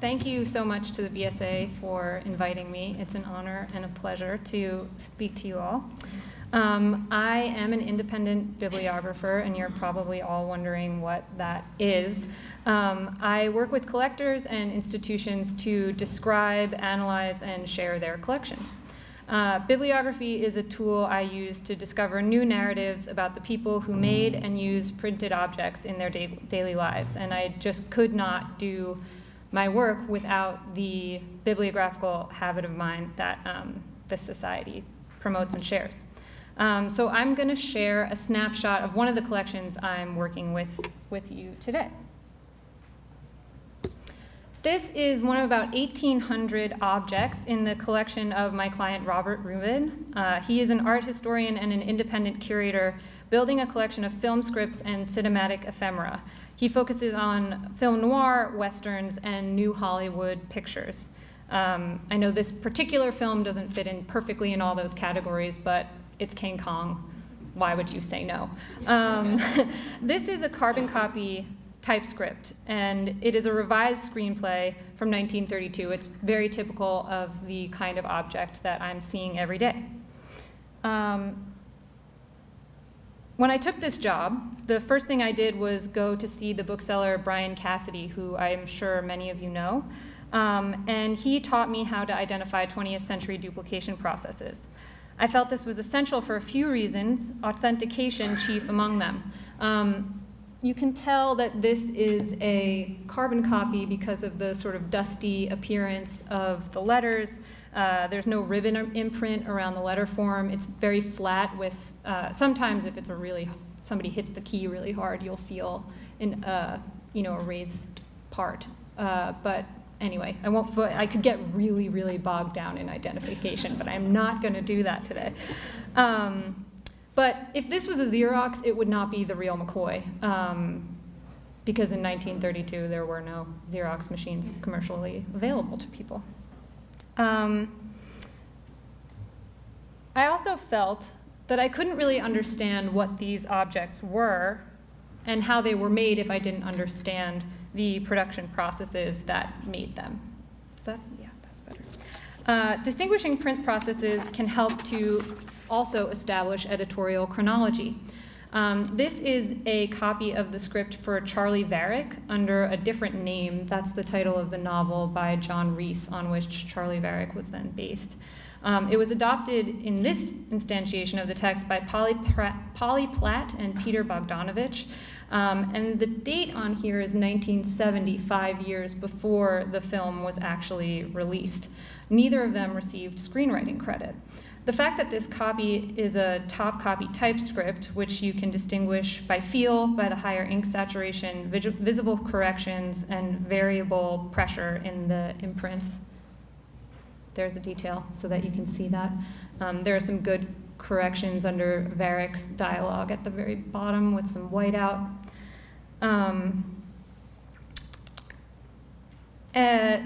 Thank you so much to the BSA for inviting me. It's an honor and a pleasure to speak to you all. I am an independent bibliographer, and you're probably all wondering what that is. I work with collectors and institutions to describe, analyze, and share their collections. Bibliography is a tool I use to discover new narratives about the people who made and used printed objects in their daily lives, and I just could not do my work without the bibliographical habit of mind that this society promotes and shares. So I'm going to share a snapshot of one of the collections I'm working with you today. This is one of about 1,800 objects in the collection of my client Robert Rubin. He is an art historian and an independent curator building a collection of film scripts and cinematic ephemera. He focuses on film noir, westerns, and new Hollywood pictures. I know this particular film doesn't fit in perfectly in all those categories, but it's King Kong. Why would you say no? This is a carbon copy typescript, and it is a revised screenplay from 1932. It's very typical of the kind of object that I'm seeing every day. When I took this job, the first thing I did was go to see the bookseller Brian Cassidy, who I'm sure many of you know, and he taught me how to identify 20th century duplication processes. I felt this was essential for a few reasons, authentication chief among them. You can tell that this is a carbon copy because of the sort of dusty appearance of the letters. There's no ribbon imprint around the letter form. It's very flat with, sometimes if it's somebody hits the key really hard, you'll feel a raised part. But anyway, I could get really, really bogged down in identification, but I'm not gonna do that today. But if this was a Xerox, it would not be the real McCoy, because in 1932 there were no Xerox machines commercially available to people. I also felt that I couldn't really understand what these objects were and how they were made if I didn't understand the production processes that made them. Yeah, that's better. Distinguishing print processes can help to also establish editorial chronology. This is a copy of the script for Charlie Varick under a different name. That's the title of the novel by John Reese on which Charlie Varick was then based. It was adopted in this instantiation of the text by Polly Platt and Peter Bogdanovich. And the date on here is 1970, 5 years before the film was actually released. Neither of them received screenwriting credit. The fact that this copy is a top copy typescript, which you can distinguish by feel, by the higher ink saturation, visible corrections, and variable pressure in the imprints. There's a detail so that you can see that. There are some good corrections under Varick's dialogue at the very bottom with some whiteout.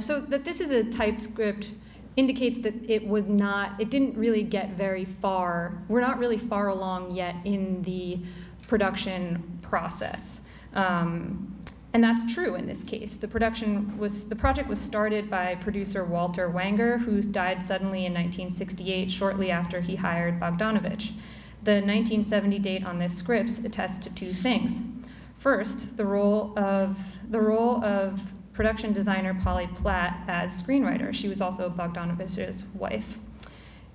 So that this is a typescript indicates that it didn't really get very far. We're not really far along yet in the production process. And that's true in this case. The project was started by producer Walter Wanger, who died suddenly in 1968, shortly after he hired Bogdanovich. The 1970 date on this script attests to two things. First, the role of production designer Polly Platt as screenwriter. She was also Bogdanovich's wife.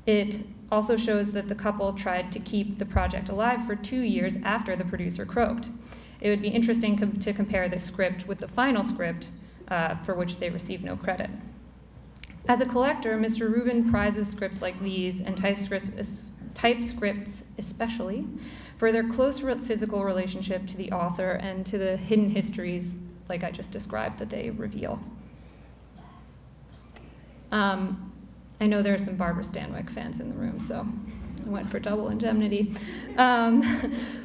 It also shows that the couple tried to keep the project alive for 2 years after the producer croaked. It would be interesting to compare this script with the final script, for which they received no credit. As a collector, Mr. Rubin prizes scripts like these, and typescripts especially, for their close physical relationship to the author and to the hidden histories like I just described that they reveal. I know there are some Barbara Stanwyck fans in the room, so I went for double indemnity.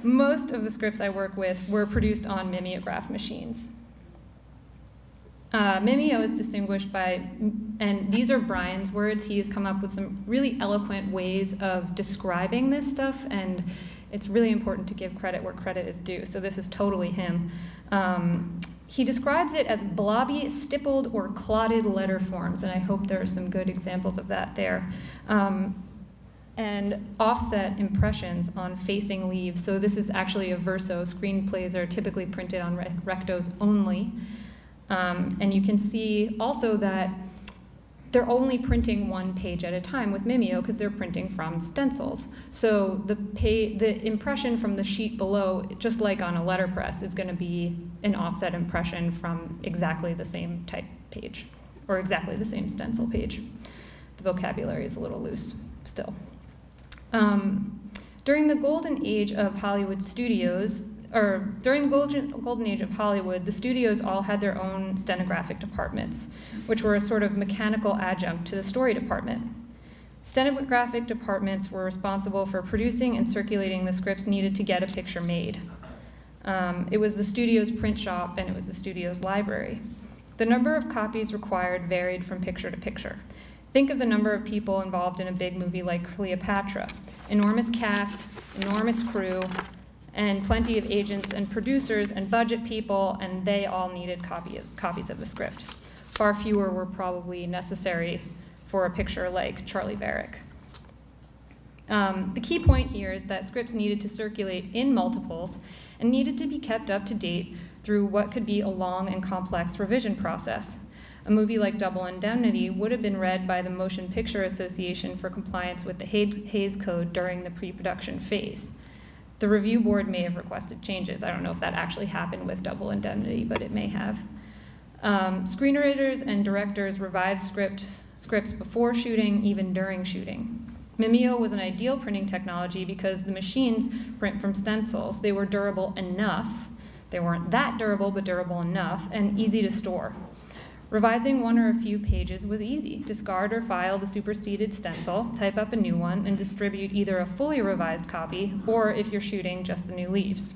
Most of the scripts I work with were produced on mimeograph machines. Mimeo is distinguished by, and these are Brian's words, he has come up with some really eloquent ways of describing this stuff, and it's really important to give credit where credit is due, so this is totally him. He describes it as blobby, stippled, or clotted letter forms, and I hope there are some good examples of that there. And offset impressions on facing leaves. So this is actually a verso. Screenplays are typically printed on rectos only. And you can see also that they're only printing one page at a time with Mimeo because they're printing from stencils. So the impression from the sheet below, just like on a letterpress, is going to be an offset impression from exactly the same type page or exactly the same stencil page. The vocabulary is a little loose still. During the golden age of Hollywood studios, during the golden age of Hollywood, the studios all had their own stenographic departments, which were a sort of mechanical adjunct to the story department. Stenographic departments were responsible for producing and circulating the scripts needed to get a picture made. It was the studio's print shop, and it was the studio's library. The number of copies required varied from picture to picture. Think of the number of people involved in a big movie like Cleopatra. Enormous cast, enormous crew, and plenty of agents and producers and budget people, and they all needed copies of the script. Far fewer were probably necessary for a picture like Charlie Varick. The key point here is that scripts needed to circulate in multiples and needed to be kept up to date through what could be a long and complex revision process. A movie like Double Indemnity would have been read by the Motion Picture Association for compliance with the Hays Code during the pre-production phase. The review board may have requested changes. I don't know if that actually happened with Double Indemnity, but it may have. Screenwriters and directors revised scripts before shooting, even during shooting. Mimeo was an ideal printing technology because the machines print from stencils. They were durable enough. They weren't that durable, but durable enough, and easy to store. Revising one or a few pages was easy. Discard or file the superseded stencil, type up a new one, and distribute either a fully revised copy or, if you're shooting, just the new leaves.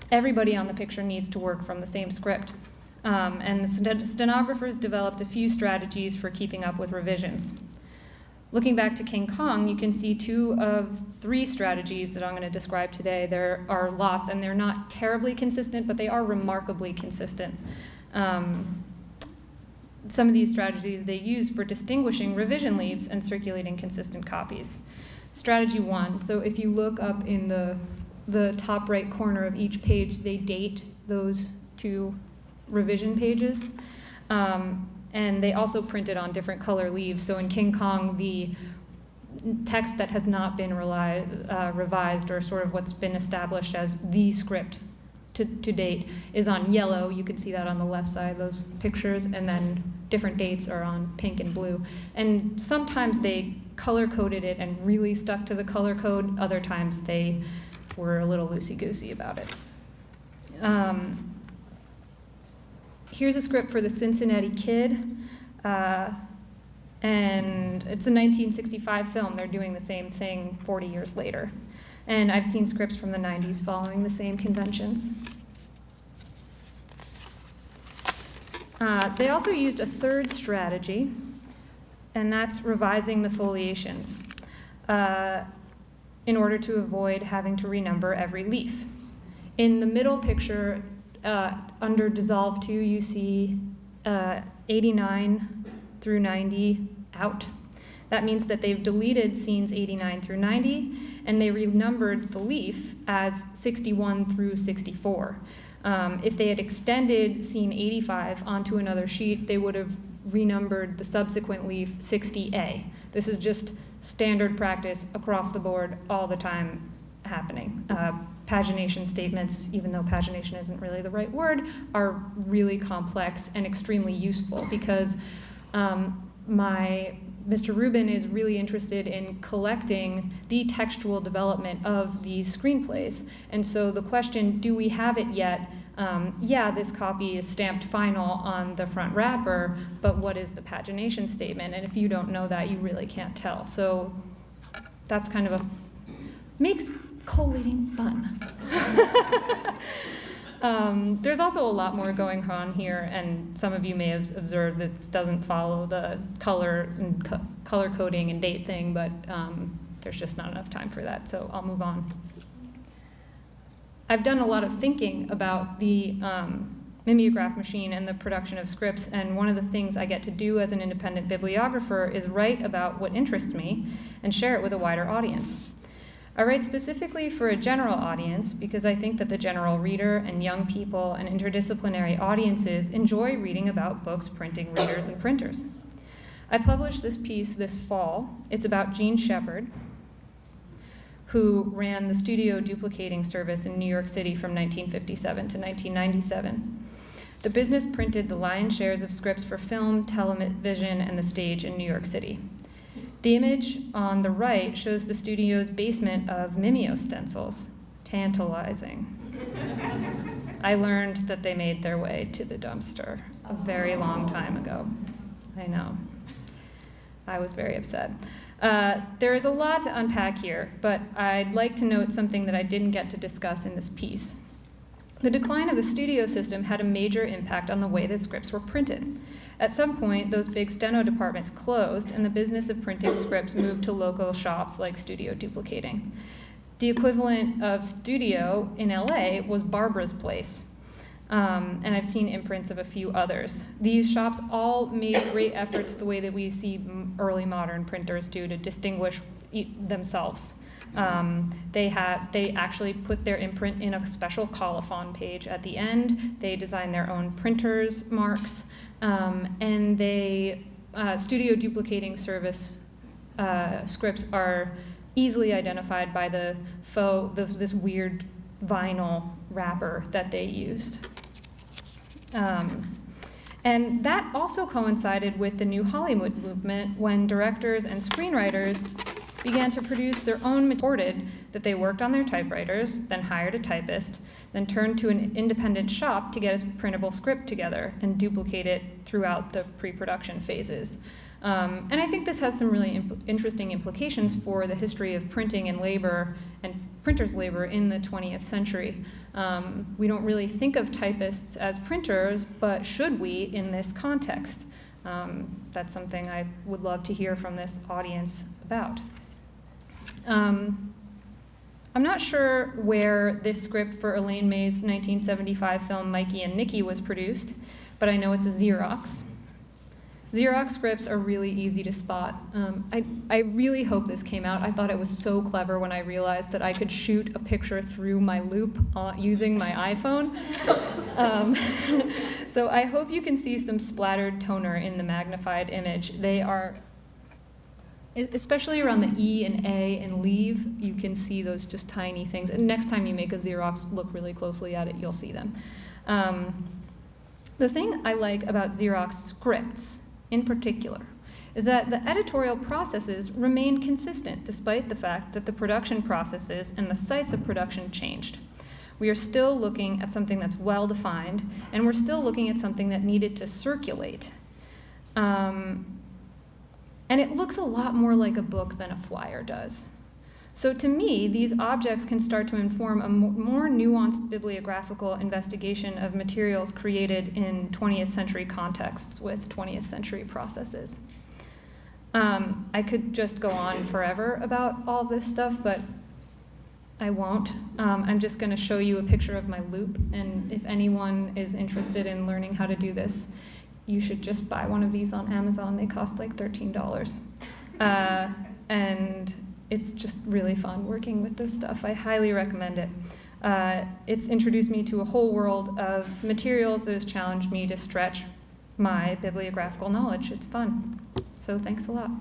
Everybody on the picture needs to work from the same script. And the stenographers developed a few strategies for keeping up with revisions. Looking back to King Kong, you can see 2 of 3 strategies that I'm going to describe today. There are lots, and they're not terribly consistent, but they are remarkably consistent. Some of these strategies they use for distinguishing revision leaves and circulating consistent copies. Strategy 1, so if you look up in the top right corner of each page, they date those 2 revision pages. And they also printed on different color leaves. So in King Kong, the text that has not been revised, or sort of what's been established as the script to date, is on yellow. You can see that on the left side of those pictures. And then different dates are on pink and blue. And sometimes they color-coded it and really stuck to the color code. Other times they were a little loosey-goosey about it. Here's a script for the Cincinnati Kid, and it's a 1965 film. They're doing the same thing 40 years later. And I've seen scripts from the 90s following the same conventions. They also used a third strategy, and that's revising the foliations in order to avoid having to renumber every leaf. In the middle picture, under Dissolve 2, you see 89 through 90 out. That means that they've deleted scenes 89 through 90, and they renumbered the leaf as 61 through 64. If they had extended scene 85 onto another sheet, they would have renumbered the subsequent leaf 60A. This is just standard practice across the board all the time happening. Pagination statements, even though pagination isn't really the right word, are really complex and extremely useful because Mr. Rubin is really interested in collecting the textual development of these screenplays. And so the question, do we have it yet? Yeah, this copy is stamped final on the front wrapper, but what is the pagination statement? And if you don't know that, you really can't tell. So that's kind of makes collating fun. There's also a lot more going on here, and some of you may have observed that this doesn't follow the color and color coding and date thing, but there's just not enough time for that, so I'll move on. I've done a lot of thinking about the mimeograph machine and the production of scripts, and one of the things I get to do as an independent bibliographer is write about what interests me and share it with a wider audience. I write specifically for a general audience because I think that the general reader and young people and interdisciplinary audiences enjoy reading about books, printing readers, and printers. I published this piece this fall. It's about Gene Shepard, who ran the studio duplicating service in New York City from 1957 to 1997. The business printed the lion's shares of scripts for film, television, and the stage in New York City. The image on the right shows the studio's basement of Mimeo stencils. Tantalizing. I learned that they made their way to the dumpster a very long time ago. I know. I was very upset. There is a lot to unpack here, but I'd like to note something that I didn't get to discuss in this piece. The decline of the studio system had a major impact on the way that scripts were printed. At some point, those big steno departments closed, and the business of printing scripts moved to local shops like studio duplicating. The equivalent of studio in LA was Barbara's Place, and I've seen imprints of a few others. These shops all made great efforts the way that we see early modern printers do to distinguish themselves. They actually put their imprint in a special colophon page at the end. They designed their own printer's marks, and they studio duplicating service scripts are easily identified by this weird vinyl wrapper that they used. And that also coincided with the New Hollywood movement when directors and screenwriters began to produce their own reported that they worked on their typewriters, then hired a typist, then turned to an independent shop to get a printable script together and duplicate it throughout the pre-production phases. And I think this has some really interesting implications for the history of printing and labor and printers' labor in the 20th century. We don't really think of typists as printers, but should we in this context? That's something I would love to hear from this audience about. I'm not sure where this script for Elaine May's 1975 film Mikey and Nicky was produced, but I know it's a Xerox. Xerox scripts are really easy to spot. I really hope this came out. I thought it was so clever when I realized that I could shoot a picture through my loop using my iPhone. So I hope you can see some splattered toner in the magnified image. They are, especially around the E and A and leave, you can see those just tiny things. And next time you make a Xerox, look really closely at it, you'll see them. The thing I like about Xerox scripts, in particular, is that the editorial processes remained consistent despite the fact that the production processes and the sites of production changed. We are still looking at something that's well-defined, and we're still looking at something that needed to circulate. And it looks a lot more like a book than a flyer does. So to me, these objects can start to inform a more nuanced bibliographical investigation of materials created in 20th century contexts with 20th century processes. I could just go on forever about all this stuff, but I won't. I'm just going to show you a picture of my loop, and if anyone is interested in learning how to do this, you should just buy one of these on Amazon. They cost like $13. And it's just really fun working with this stuff. I highly recommend it. It's introduced me to a whole world of materials that has challenged me to stretch my bibliographical knowledge. It's fun. So thanks a lot.